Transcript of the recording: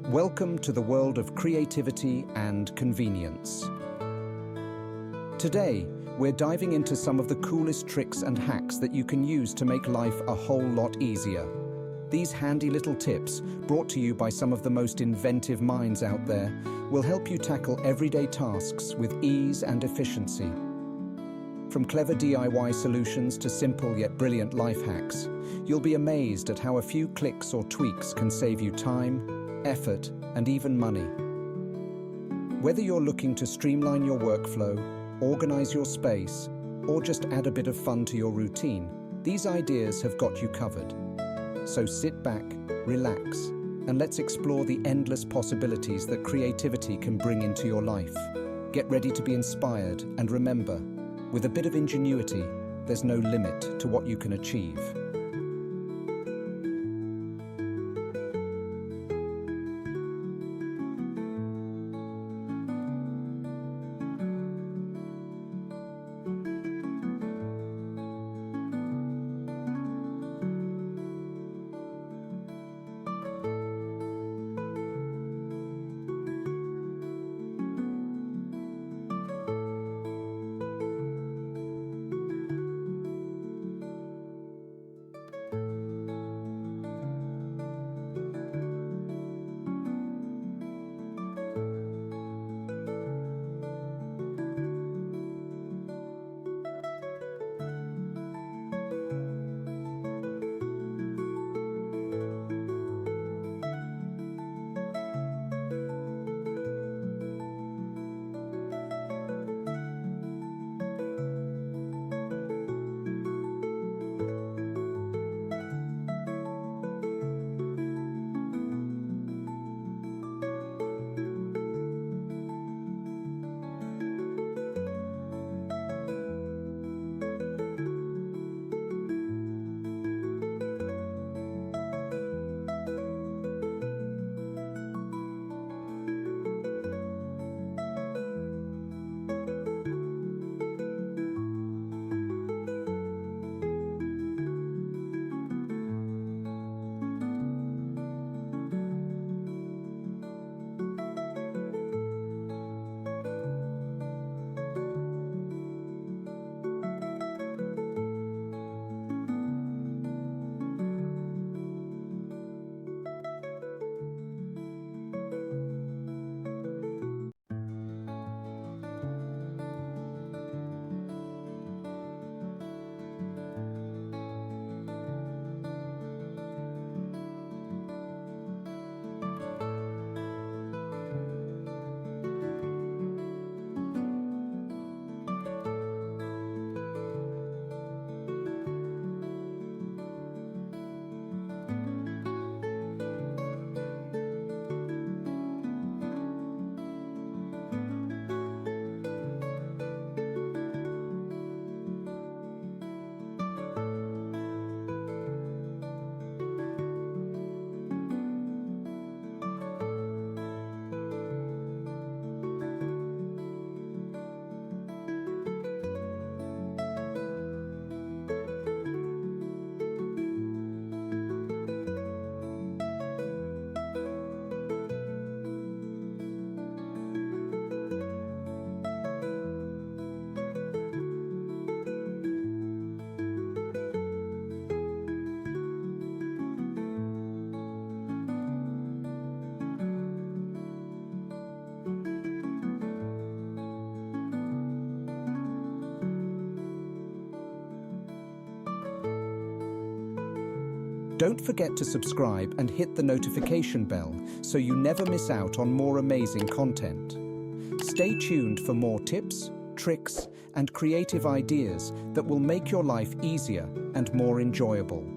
Welcome to the world of creativity and convenience. Today, we're diving into some of the coolest tricks and hacks that you can use to make life a whole lot easier. These handy little tips, brought to you by some of the most inventive minds out there, will help you tackle everyday tasks with ease and efficiency. From clever DIY solutions to simple yet brilliant life hacks, you'll be amazed at how a few clicks or tweaks can save you time, effort, and even money. Whether you're looking to streamline your workflow, organize your space, or just add a bit of fun to your routine, these ideas have got you covered. So sit back, relax, and let's explore the endless possibilities that creativity can bring into your life. Get ready to be inspired, and remember, with a bit of ingenuity, there's no limit to what you can achieve. Don't forget to subscribe and hit the notification bell so you never miss out on more amazing content. Stay tuned for more tips, tricks, and creative ideas that will make your life easier and more enjoyable.